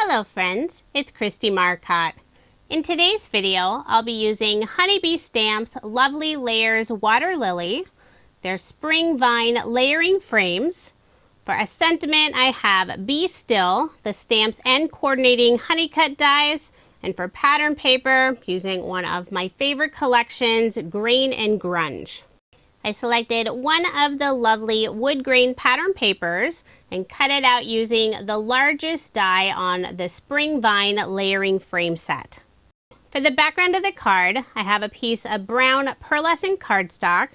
Hello friends, it's Kristie Marcotte. In today's video, I'll be using Honeybee Stamps Lovely Layers Water Lily, their Spring Vine layering frames. For a sentiment, I have Be Still, the stamps and coordinating honeycut dies, and for pattern paper, using one of my favorite collections, Grain and Grunge. I selected one of the lovely wood grain pattern papers and cut it out using the largest die on the Spring Vine layering frame set. For the background of the card, I have a piece of brown pearlescent cardstock.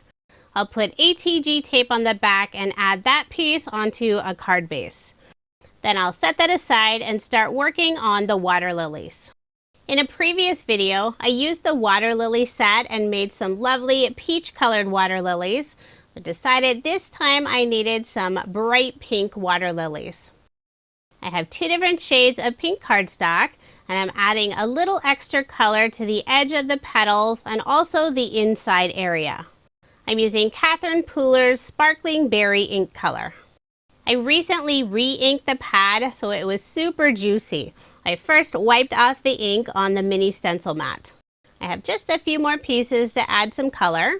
I'll put ATG tape on the back and add that piece onto a card base. Then I'll set that aside and start working on the water lilies. In a previous video, I used the water lily set and made some lovely peach colored water lilies, but decided this time I needed some bright pink water lilies. I have two different shades of pink cardstock, and I'm adding a little extra color to the edge of the petals and also the inside area. I'm using Catherine Pooler's Sparkling Berry ink color. I recently re-inked the pad so it was super juicy. I first wiped off the ink on the mini stencil mat. I have just a few more pieces to add some color.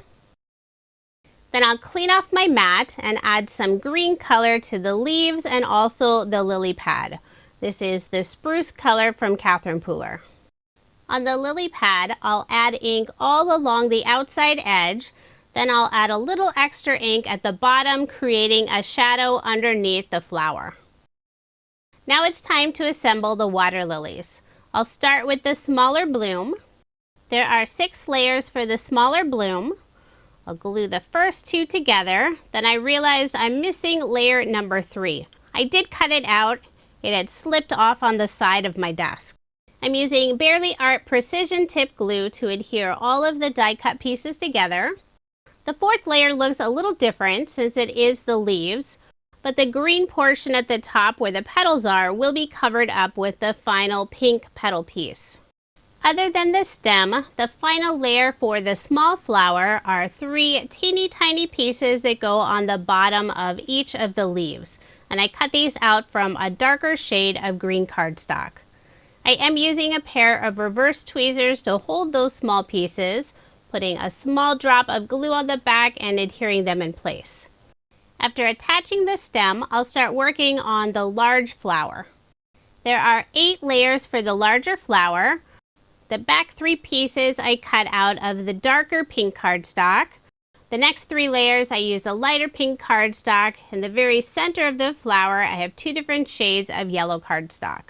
Then I'll clean off my mat and add some green color to the leaves and also the lily pad. This is the Spruce color from Catherine Pooler. On the lily pad, I'll add ink all along the outside edge. Then I'll add a little extra ink at the bottom, creating a shadow underneath the flower. Now it's time to assemble the water lilies. I'll start with the smaller bloom. There are 6 layers for the smaller bloom. I'll glue the first 2 together. Then I realized I'm missing layer number 3. I did cut it out. It had slipped off on the side of my desk. I'm using Barely Art Precision Tip Glue to adhere all of the die cut pieces together. The 4th layer looks a little different since it is the leaves, but the green portion at the top where the petals are will be covered up with the final pink petal piece. Other than the stem, the final layer for the small flower are 3 teeny tiny pieces that go on the bottom of each of the leaves, and I cut these out from a darker shade of green cardstock. I am using a pair of reverse tweezers to hold those small pieces, putting a small drop of glue on the back and adhering them in place. After attaching the stem, I'll start working on the large flower. There are 8 layers for the larger flower. The back 3 pieces I cut out of the darker pink cardstock. The next 3 layers I use a lighter pink cardstock. In the very center of the flower, I have 2 different shades of yellow cardstock.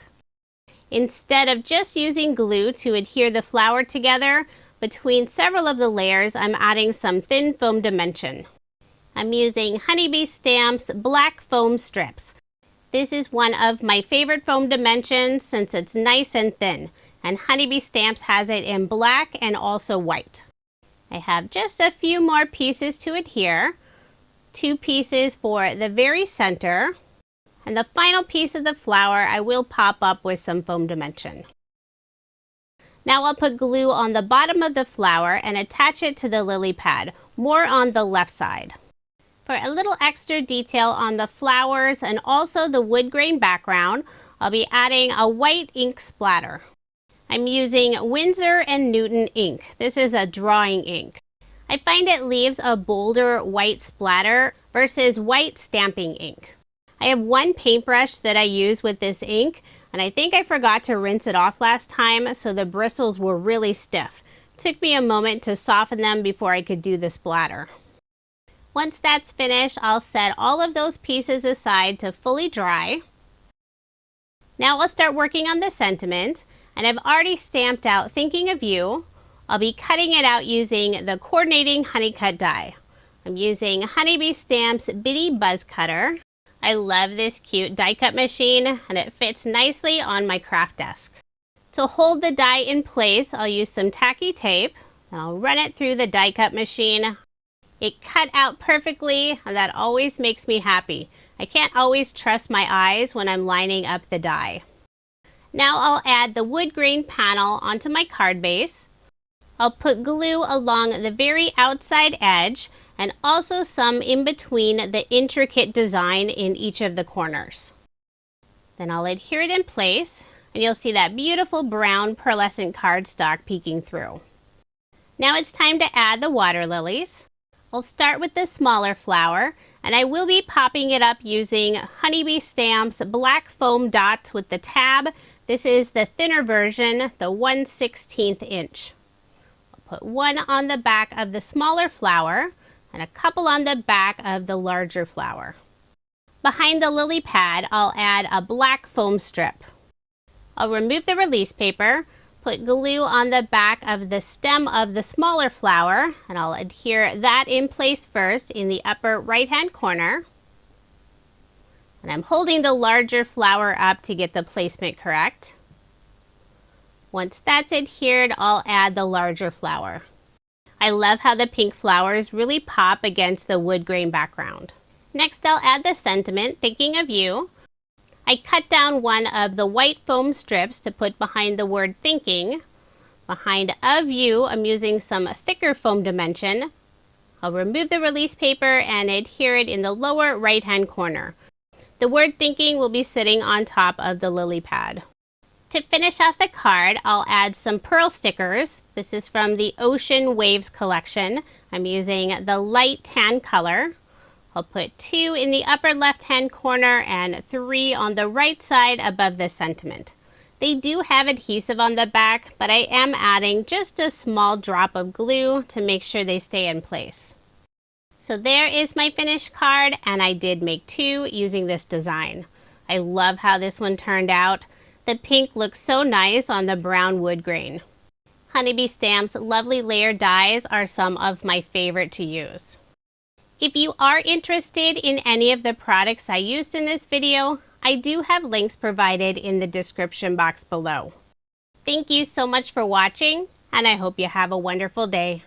Instead of just using glue to adhere the flower together, between several of the layers, I'm adding some thin foam dimension. I'm using Honeybee Stamps Black Foam Strips. This is one of my favorite foam dimensions since it's nice and thin, and Honeybee Stamps has it in black and also white. I have just a few more pieces to adhere, 2 pieces for the very center, and the final piece of the flower I will pop up with some foam dimension. Now I'll put glue on the bottom of the flower and attach it to the lily pad, more on the left side. For a little extra detail on the flowers and also the wood grain background, I'll be adding a white ink splatter. I'm using Winsor & Newton ink. This is a drawing ink. I find it leaves a bolder white splatter versus white stamping ink. I have one paintbrush that I use with this ink, and I think I forgot to rinse it off last time, so the bristles were really stiff. It took me a moment to soften them before I could do the splatter. Once that's finished, I'll set all of those pieces aside to fully dry. Now I'll start working on the sentiment, and I've already stamped out Thinking of You. I'll be cutting it out using the coordinating honeycut die. I'm using Honeybee Stamps Bitty Buzz Cutter. I love this cute die cut machine, and it fits nicely on my craft desk. To hold the die in place, I'll use some tacky tape, and I'll run it through the die cut machine. It cut out perfectly, and that always makes me happy. I can't always trust my eyes when I'm lining up the die. Now I'll add the wood grain panel onto my card base. I'll put glue along the very outside edge and also some in between the intricate design in each of the corners. Then I'll adhere it in place. and you'll see that beautiful brown pearlescent cardstock peeking through. Now it's time to add the water lilies. I'll start with the smaller flower, and I will be popping it up using Honeybee Stamps black foam dots with the tab. This is the thinner version, the 1/16 inch. I'll put one on the back of the smaller flower and a couple on the back of the larger flower. Behind the lily pad, I'll add a black foam strip. I'll remove the release paper, put glue on the back of the stem of the smaller flower, and I'll adhere that in place first in the upper right-hand corner. And I'm holding the larger flower up to get the placement correct. Once that's adhered, I'll add the larger flower. I love how the pink flowers really pop against the wood grain background. Next, I'll add the sentiment, thinking of you. I cut down one of the white foam strips to put behind the word thinking. Behind of you, I'm using some thicker foam dimension. I'll remove the release paper and adhere it in the lower right-hand corner. The word thinking will be sitting on top of the lily pad. To finish off the card, I'll add some pearl stickers. This is from the Ocean Waves collection. I'm using the light tan color. I'll put 2 in the upper left-hand corner and 3 on the right side above the sentiment. They do have adhesive on the back, but I am adding just a small drop of glue to make sure they stay in place. So there is my finished card, and I did make 2 using this design. I love how this one turned out. The pink looks so nice on the brown wood grain. Honeybee Stamps lovely layer dies are some of my favorite to use. If you are interested in any of the products I used in this video, I do have links provided in the description box below. Thank you so much for watching, and I hope you have a wonderful day.